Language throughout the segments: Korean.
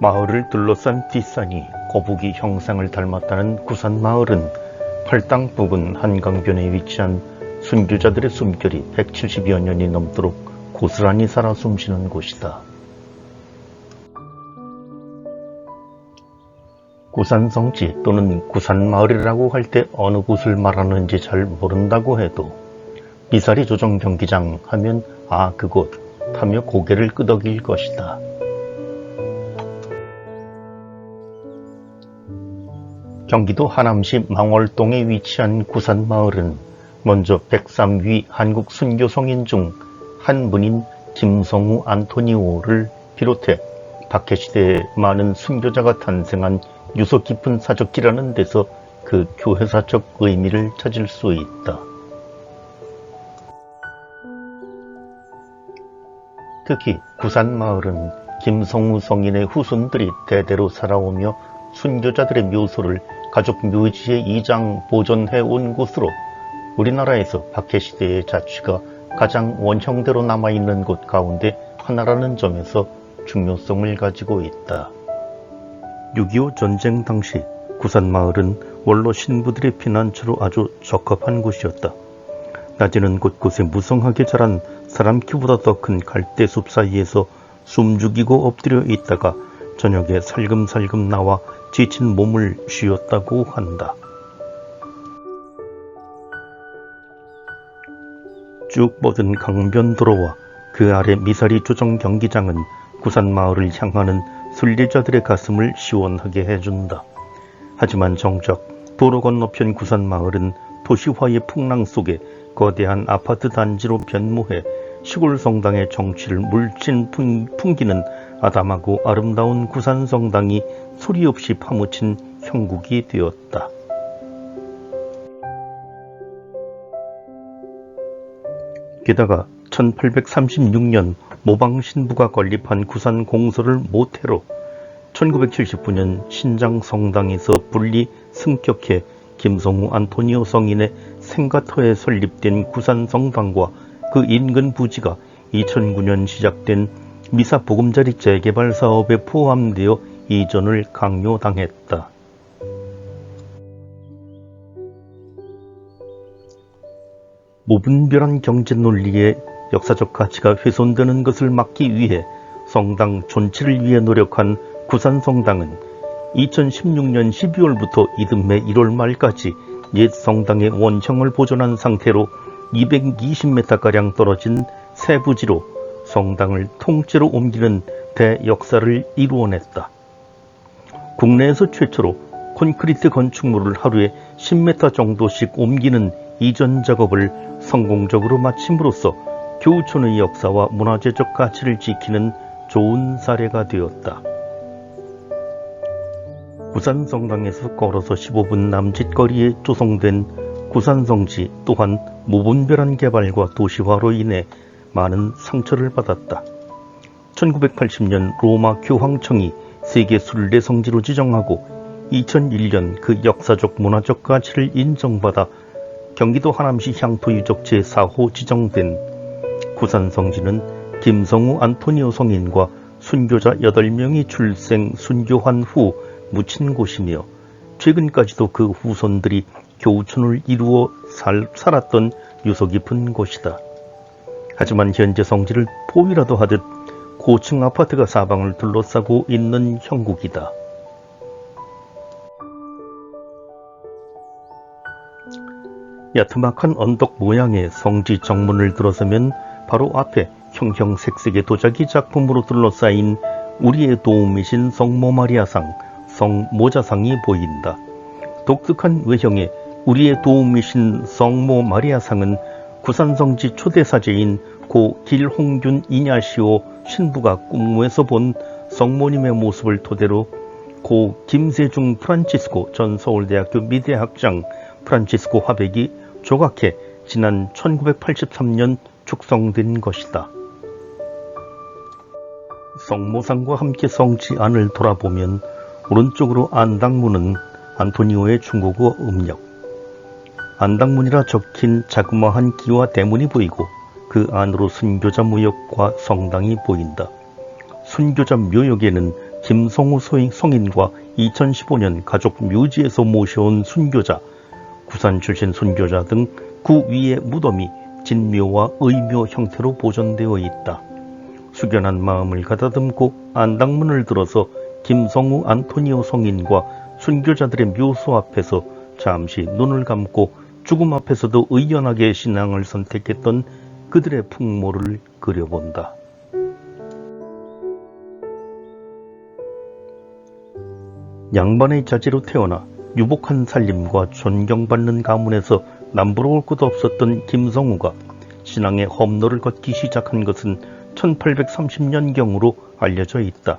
마을을 둘러싼 뒷산이 거북이 형상을 닮았다는 구산마을은 팔당 부근 한강변에 위치한 순교자들의 숨결이 170여 년이 넘도록 고스란히 살아 숨쉬는 곳이다. 구산성지 또는 구산마을이라고 할 때 어느 곳을 말하는지 잘 모른다고 해도 미사리 조정 경기장 하면 그곳 하며 고개를 끄덕일 것이다. 경기도 하남시 망월동에 위치한 구산마을은 먼저 103위 한국 순교성인 중 한 분인 김성우 안토니오를 비롯해 박해시대에 많은 순교자가 탄생한 유서 깊은 사적지라는 데서 그 교회사적 의미를 찾을 수 있다. 특히 구산마을은 김성우 성인의 후손들이 대대로 살아오며 순교자들의 묘소를 가족 묘지에 이장 보존해 온 곳으로 우리나라에서 박해시대의 자취가 가장 원형대로 남아있는 곳 가운데 하나라는 점에서 중요성을 가지고 있다. 6.25 전쟁 당시 구산마을은 원로 신부들의 피난처로 아주 적합한 곳이었다. 낮에는 곳곳에 무성하게 자란 사람 키보다 더 큰 갈대숲 사이에서 숨죽이고 엎드려 있다가 저녁에 살금살금 나와 지친 몸을 쉬었다고 한다. 쭉 뻗은 강변도로와 그 아래 미사리 조정 경기장은 구산마을을 향하는 순례자들의 가슴을 시원하게 해준다. 하지만 정작 도로 건너편 구산마을은 도시화의 풍랑 속에 거대한 아파트 단지로 변모해 시골 성당의 정취를 물씬 풍기는 아담하고 아름다운 구산성당이 소리 없이 파묻힌 형국이 되었다. 게다가 1836년 모방신부가 건립한 구산 공소를 모태로 1979년 신장성당에서 분리 승격해 김성우 안토니오 성인의 생가터에 설립된 구산성당과 그 인근 부지가 2009년 시작된 미사 보금자리 재개발 사업에 포함되어 이전을 강요당했다. 무분별한 경제 논리에 역사적 가치가 훼손되는 것을 막기 위해 성당 존치를 위해 노력한 구산성당은 2016년 12월부터 이듬해 1월 말까지 옛 성당의 원형을 보존한 상태로 220m가량 떨어진 새 부지로 성당을 통째로 옮기는 대역사를 이루어냈다. 국내에서 최초로 콘크리트 건축물을 하루에 10m 정도씩 옮기는 이전 작업을 성공적으로 마침으로써 교우촌의 역사와 문화재적 가치를 지키는 좋은 사례가 되었다. 구산성당에서 걸어서 15분 남짓 거리에 조성된 구산성지 또한 무분별한 개발과 도시화로 인해 많은 상처를 받았다. 1980년 로마 교황청이 세계 순례 성지로 지정하고 2001년 그 역사적 문화적 가치를 인정받아 경기도 하남시 향토유적 제4호 지정된 구산성지는 김성우 안토니오 성인과 순교자 8명이 출생 순교한 후 묻힌 곳이며 최근까지도 그 후손들이 교우촌을 이루어 살았던 유서 깊은 곳이다. 하지만 현재 성지를 포위라도 하듯 고층 아파트가 사방을 둘러싸고 있는 형국이다. 야트막한 언덕 모양의 성지 정문을 들어서면 바로 앞에 형형색색의 도자기 작품으로 둘러싸인 우리의 도움이신 성모 마리아상, 성모자상이 보인다. 독특한 외형의 우리의 도움이신 성모 마리아상은 구산성지 초대 사제인 고 길홍균 이냐시오 신부가 꿈에서 본 성모님의 모습을 토대로 고 김세중 프란치스코 전 서울대학교 미대학장 프란치스코 화백이 조각해 지난 1983년 축성된 것이다. 성모상과 함께 성지 안을 돌아보면 오른쪽으로 안당문은 안토니오의 중국어 음력, 안당문이라 적힌 자그마한 기와 대문이 보이고 그 안으로 순교자 묘역과 성당이 보인다. 순교자 묘역에는 김성우 성인과 2015년 가족 묘지에서 모셔온 순교자, 구산 출신 순교자 등 그 위의 무덤이 진묘와 의묘 형태로 보존되어 있다. 숙연한 마음을 가다듬고 안당문을 들어서 김성우 안토니오 성인과 순교자들의 묘소 앞에서 잠시 눈을 감고 죽음 앞에서도 의연하게 신앙을 선택했던 그들의 풍모를 그려본다. 양반의 자제로 태어나 유복한 살림과 존경받는 가문에서 남부러울 것도 없었던 김성우가 신앙의 험로를 걷기 시작한 것은 1830년경으로 알려져 있다.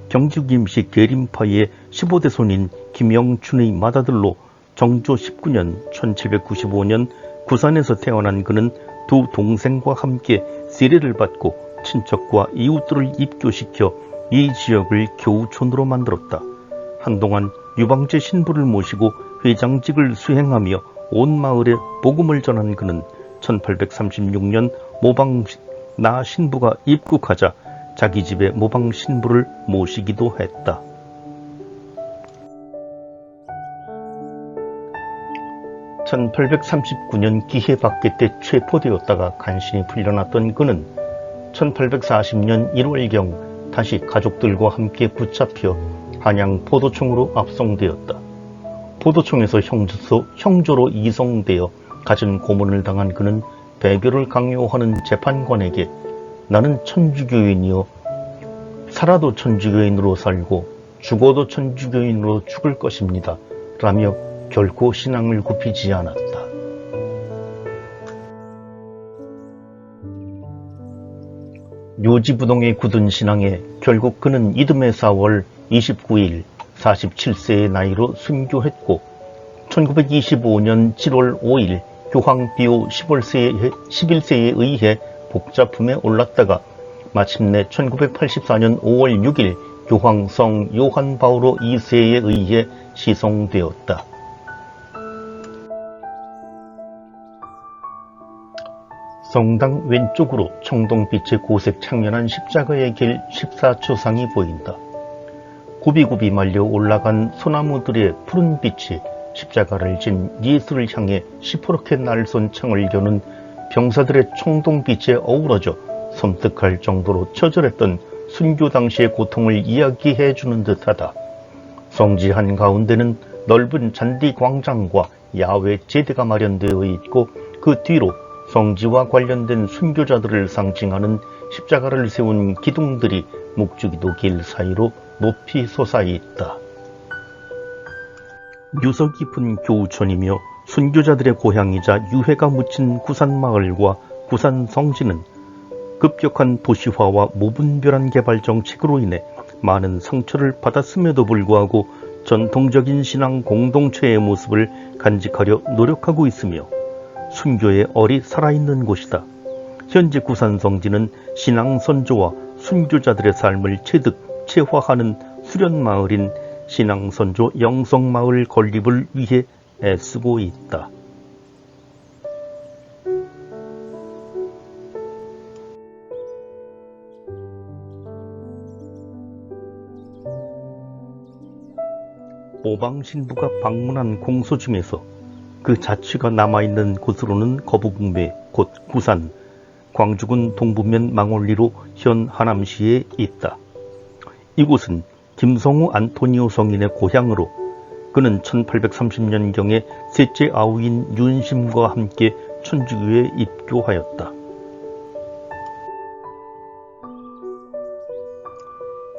경주 김씨 계림파의 15대 손인 김영춘의 맏아들로 정조 19년 1795년 구산에서 태어난 그는 두 동생과 함께 세례를 받고 친척과 이웃들을 입교시켜 이 지역을 교우촌으로 만들었다. 한동안 유방제 신부를 모시고 회장직을 수행하며 온 마을에 복음을 전한 그는 1836년 모방 나 신부가 입국하자 자기 집에 모방 신부를 모시기도 했다. (1839년) 기해박개 때 체포되었다가 간신히 풀려났던 그는 1840년 1월경 다시 가족들과 함께 붙잡혀 한양 포도총으로 압송되었다. 포도총에서 형조로 이송되어 갖은 고문을 당한 그는 배교를 강요하는 재판관에게 나는 천주교인이요 살아도 천주교인으로 살고 죽어도 천주교인으로 죽을 것입니다 라며 결코 신앙을 굽히지 않았다. 요지부동의 굳은 신앙에 결국 그는 이듬해 4월 29일 47세의 나이로 순교했고 1925년 7월 5일 교황 비오 11세에 의해 복자품에 올랐다가 마침내 1984년 5월 6일 교황 성 요한 바오로 2세에 의해 시송되었다. 성당 왼쪽으로 청동빛의 고색 창연한 십자가의 길 14초상이 보인다. 굽이굽이 말려 올라간 소나무들의 푸른 빛이 십자가를 진 예수를 향해 시퍼렇게 날선 창을 여는 병사들의 청동빛에 어우러져 섬뜩할 정도로 처절했던 순교 당시의 고통을 이야기해 주는 듯하다. 성지 한가운데는 넓은 잔디 광장과 야외 제대가 마련되어 있고 그 뒤로 성지와 관련된 순교자들을 상징하는 십자가를 세운 기둥들이 묵주기도 길 사이로 높이 솟아있다. 유서 깊은 교우촌이며 순교자들의 고향이자 유해가 묻힌 구산마을과 구산성지는 급격한 도시화와 무분별한 개발 정책으로 인해 많은 상처를 받았음에도 불구하고 전통적인 신앙 공동체의 모습을 간직하려 노력하고 있으며 순교의 얼이 살아있는 곳이다. 현재 구산성지는 신앙 선조와 순교자들의 삶을 체화하는 수련마을인 신앙선조 영성마을 건립을 위해 애쓰고 있다. 모방신부가 방문한 공소 중에서 그 자취가 남아있는 곳으로는 거북매, 곧 구산, 광주군 동부면 망원리로 현 하남시에 있다. 이곳은 김성우 안토니오 성인의 고향으로 그는 1830년경에 셋째 아우인 윤심과 함께 천주교에 입교하였다.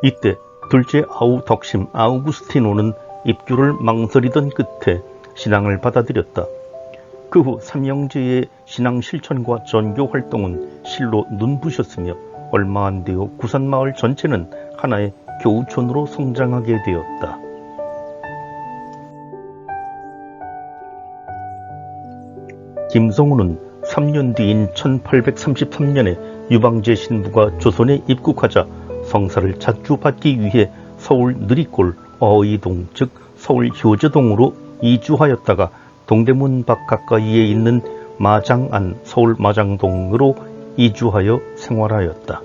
이때 둘째 아우 덕심 아우구스티노는 입교를 망설이던 끝에 신앙을 받아들였다. 그 후 삼형제의 신앙 실천과 전교 활동은 실로 눈부셨으며 얼마 안 되어 구산마을 전체는 하나의 교우촌으로 성장하게 되었다. 김성우는 3년 뒤인 1833년에 유방제 신부가 조선에 입국하자 성사를 자주받기 위해 서울 느리골 어의동 즉 서울 효제동으로 이주하였다가 동대문 밖 가까이에 있는 마장안 서울 마장동으로 이주하여 생활하였다.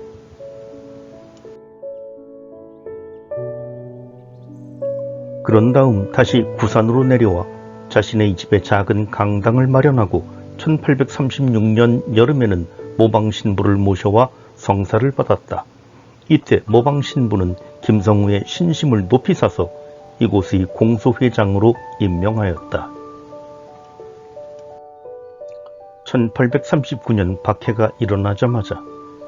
그런 다음 다시 구산으로 내려와 자신의 집에 작은 강당을 마련하고 1836년 여름에는 모방신부를 모셔와 성사를 받았다. 이때 모방신부는 김성우의 신심을 높이 사서 이곳의 공소회장으로 임명하였다. 1839년 박해가 일어나자마자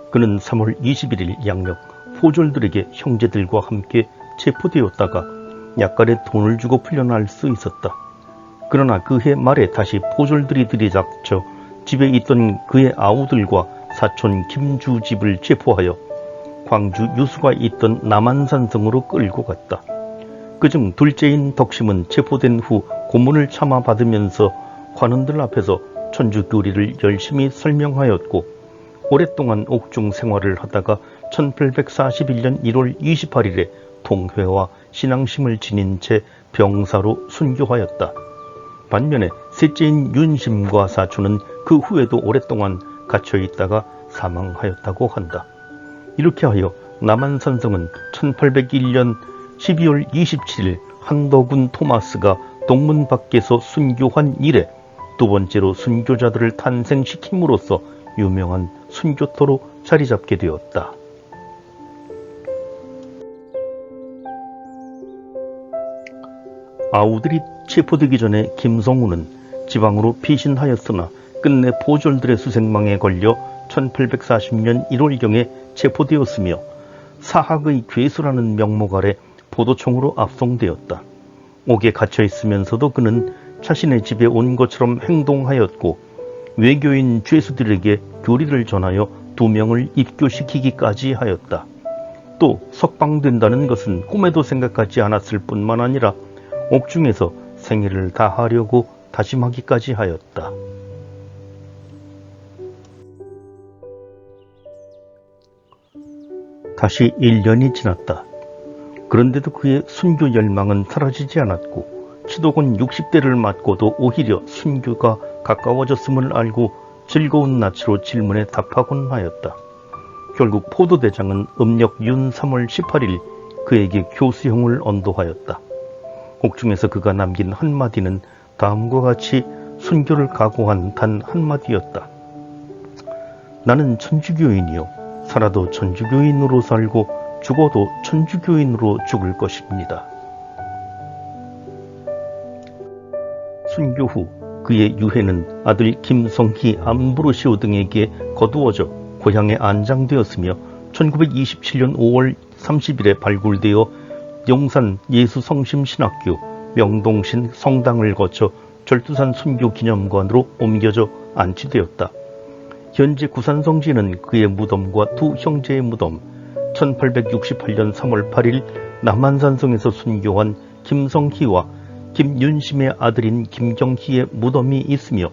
그는 3월 21일 양력 포졸들에게 형제들과 함께 체포되었다가 약간의 돈을 주고 풀려날 수 있었다. 그러나 그해 말에 다시 포졸들이 들이닥쳐 집에 있던 그의 아우들과 사촌 김주집을 체포하여 광주 유수가 있던 남한산성으로 끌고 갔다. 그중 둘째인 덕심은 체포된 후 고문을 참아 받으면서 관원들 앞에서 천주교리를 열심히 설명하였고 오랫동안 옥중 생활을 하다가 1841년 1월 28일에 통회와 신앙심을 지닌 채 병사로 순교하였다. 반면에 셋째인 윤심과 사촌은 그 후에도 오랫동안 갇혀있다가 사망하였다고 한다. 이렇게 하여 남한산성은 1801년 12월 27일 한덕운 토마스가 동문 밖에서 순교한 이래 두 번째로 순교자들을 탄생시킴으로써 유명한 순교터로 자리잡게 되었다. 아우들이 체포되기 전에 김성우는 지방으로 피신하였으나 끝내 포졸들의 수색망에 걸려 1840년 1월경에 체포되었으며 사학의 괴수라는 명목 아래 포도총으로 압송되었다. 옥에 갇혀 있으면서도 그는 자신의 집에 온 것처럼 행동하였고 외교인 죄수들에게 교리를 전하여 2명을 입교시키기까지 하였다. 또 석방된다는 것은 꿈에도 생각하지 않았을 뿐만 아니라 옥중에서 생애를 다하려고 다짐하기까지 하였다. 다시 1년이 지났다. 그런데도 그의 순교 열망은 사라지지 않았고 치도곤 60대를 맞고도 오히려 순교가 가까워졌음을 알고 즐거운 낯으로 질문에 답하곤 하였다. 결국 포도대장은 음력 윤 3월 18일 그에게 교수형을 언도하였다. 옥중에서 그가 남긴 한마디는 다음과 같이 순교를 각오한 단 한마디였다. 나는 천주교인이요. 살아도 천주교인으로 살고 죽어도 천주교인으로 죽을 것입니다. 순교 후 그의 유해는 아들 김성희, 암브로시오 등에게 거두어져 고향에 안장되었으며 1927년 5월 30일에 발굴되어 용산 예수성심신학교 명동신 성당을 거쳐 절두산 순교기념관으로 옮겨져 안치되었다. 현재 구산성지는 그의 무덤과 두 형제의 무덤, 1868년 3월 8일 남한산성에서 순교한 김성희와 김윤심의 아들인 김경희의 무덤이 있으며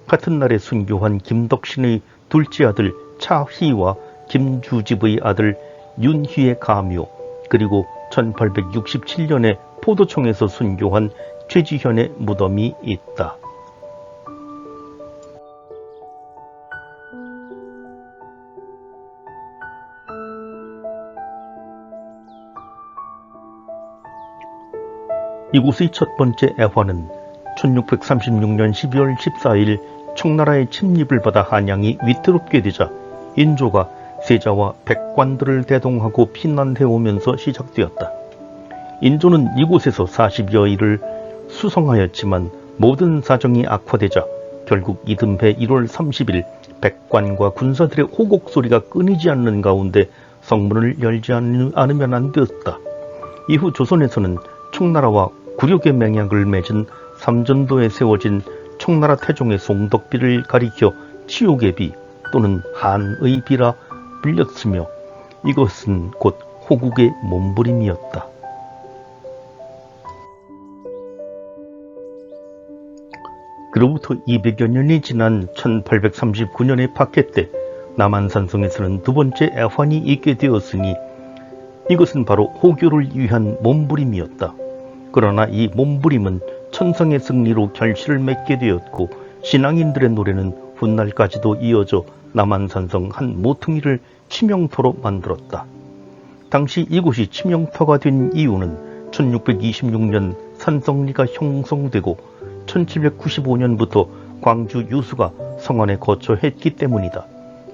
같은 날에 순교한 김덕신의 둘째 아들 차희와 김주집의 아들 윤희의 가묘, 그리고 1867년에 포도총에서 순교한 최지현의 무덤이 있다. 이곳의 첫 번째 애화는 1636년 12월 14일 청나라의 침입을 받아 한양이 위태롭게 되자 인조가 세자와 백관들을 대동하고 피난해 오면서 시작되었다. 인조는 이곳에서 40여일을 수성하였지만 모든 사정이 악화되자 결국 이듬해 1월 30일 백관과 군사들의 호곡 소리가 끊이지 않는 가운데 성문을 열지 않으면 안 되었다. 이후 조선에서는 청나라와 굴욕의 맹약을 맺은 삼전도에 세워진 청나라 태종의 송덕비를 가리켜 치욕의 비 또는 한의 비라 불렸으며 이것은 곧 호국의 몸부림이었다. 그로부터 200여 년이 지난 1839년의 박해 때 남한산성에서는 두 번째 애환이 있게 되었으니 이것은 바로 호교를 위한 몸부림이었다. 그러나 이 몸부림은 천성의 승리로 결실을 맺게 되었고 신앙인들의 노래는 훗날까지도 이어져 남한산성 한 모퉁이를 치명터로 만들었다. 당시 이곳이 치명터가 된 이유는 1626년 산성리가 형성되고 1795년부터 광주 유수가 성안에 거처했기 때문이다.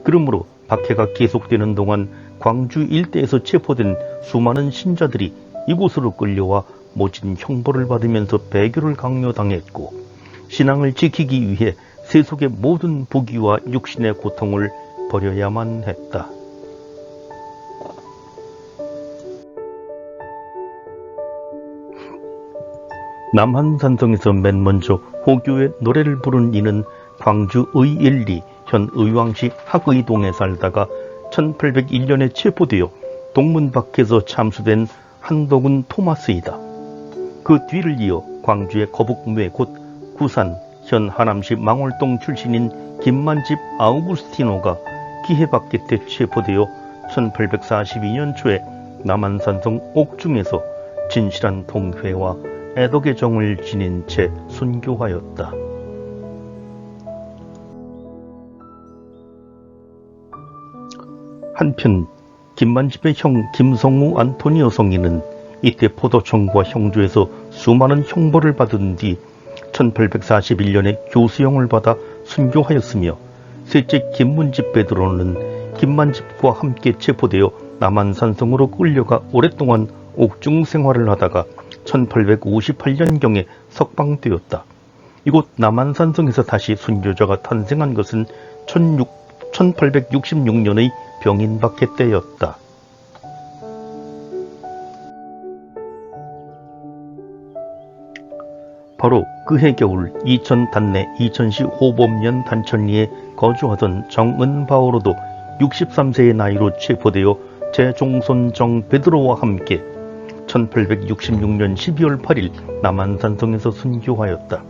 그러므로 박해가 계속되는 동안 광주 일대에서 체포된 수많은 신자들이 이곳으로 끌려와 모진 형벌을 받으면서 배교를 강요당했고 신앙을 지키기 위해 세속의 모든 부귀와 육신의 고통을 버려야만 했다. 남한산성에서 맨 먼저 호교의 노래를 부른 이는 광주 의일리 현 의왕시 학의동에 살다가 1801년에 체포되어 동문 밖에서 참수된 한덕운 토마스이다. 그 뒤를 이어 광주의 거북무에 곧 구산 현 하남시 망월동 출신인 김만집 아우구스티노가 기해박계 때 체포되어 1842년 초에 남한산성 옥중에서 진실한 통회와 애덕의 정을 지닌 채 순교하였다. 한편 김만집의 형 김성우 안토니오 성인은 이때 포도청과 형조에서 수많은 형벌을 받은 뒤 1841년에 교수형을 받아 순교하였으며 셋째 김문집 베드로는 김만집과 함께 체포되어 남한산성으로 끌려가 오랫동안 옥중 생활을 하다가 1858년경에 석방되었다. 이곳 남한산성에서 다시 순교자가 탄생한 것은 1866년의 병인박해 때였다. 바로 그해 겨울 이천 단내 이천시 호범면 단천리에 거주하던 정은바오로도 63세의 나이로 체포되어 제종손 정 베드로와 함께 1866년 12월 8일 남한산성에서 순교하였다.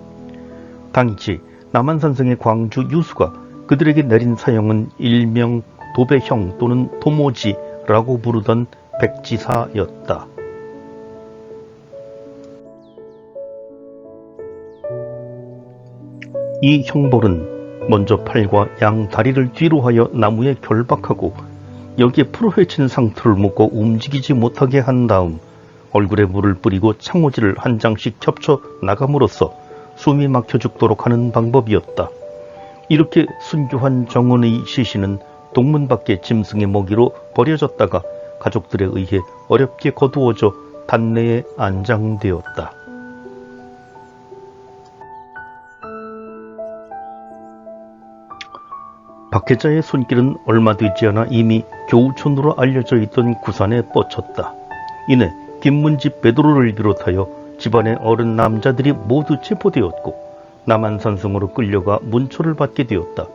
당시 남한산성의 광주 유수가 그들에게 내린 사형은 일명 도배형 또는 도모지라고 부르던 백지사였다. 이 형벌은 먼저 팔과 양 다리를 뒤로 하여 나무에 결박하고 여기에 풀어 헤친 상투를 묶어 움직이지 못하게 한 다음 얼굴에 물을 뿌리고 창호지를 한 장씩 겹쳐 나감으로써 숨이 막혀 죽도록 하는 방법이었다. 이렇게 순교한 정원의 시신은 동문 밖에 짐승의 먹이로 버려졌다가 가족들에 의해 어렵게 거두어져 단내에 안장되었다. 박해자의 손길은 얼마 되지 않아 이미 교우촌으로 알려져 있던 구산에 뻗쳤다. 이내 김문집 베드로를 비롯하여 집안의 어른 남자들이 모두 체포되었고 남한산성으로 끌려가 문초를 받게 되었다.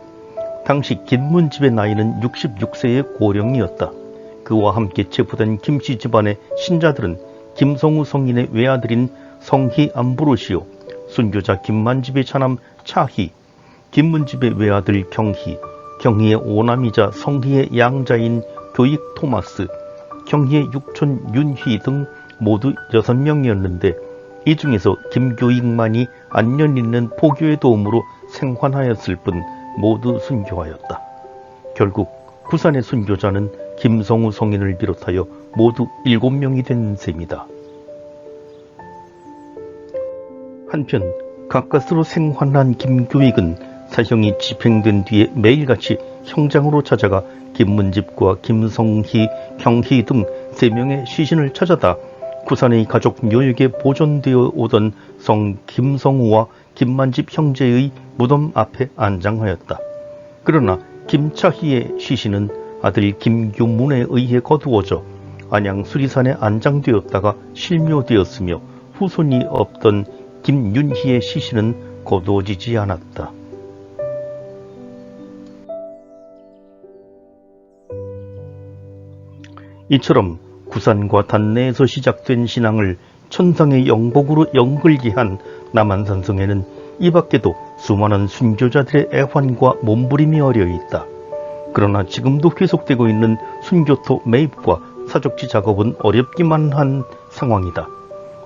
당시 김문집의 나이는 66세의 고령이었다. 그와 함께 체포된 김씨 집안의 신자들은 김성우 성인의 외아들인 성희 안부로시오, 순교자 김만집의 차남 차희, 김문집의 외아들 경희, 경희의 오남이자 성희의 양자인 교익 토마스, 경희의 육촌 윤희 등 모두 6명이었는데 이 중에서 김교익만이 안년 있는 포교의 도움으로 생還하였을 뿐 모두 순교하였다. 결국 구산의 순교자는 김성우 성인을 비롯하여 모두 7명이 된 셈이다. 한편 가까스로 생환한 김교익은 사형이 집행된 뒤에 매일같이 형장으로 찾아가 김문집과 김성희, 경희 등 3명의 시신을 찾아다 구산의 가족 묘역에 보존되어 오던 성 김성우와 김만집 형제의 무덤 앞에 안장하였다. 그러나 김차희의 시신은 아들 김규문에 의해 거두어져 안양 수리산에 안장되었다가 실묘되었으며 후손이 없던 김윤희의 시신은 거두어지지 않았다. 이처럼 구산과 단내에서 시작된 신앙을 천상의 영복으로 연결게 한 남한산성에는 이 밖에도 수많은 순교자들의 애환과 몸부림이 어려있다. 그러나 지금도 계속되고 있는 순교토 매입과 사족지 작업은 어렵기만 한 상황이다.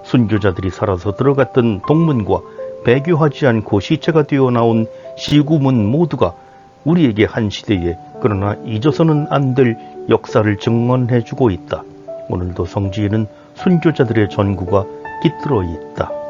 순교자들이 살아서 들어갔던 동문과 배교하지 않고 시체가 되어 나온 시구문 모두가 우리에게 한 시대에 그러나 잊어서는 안 될 역사를 증언해주고 있다. 오늘도 성지에는 순교자들의 전구가 깃들어 있다.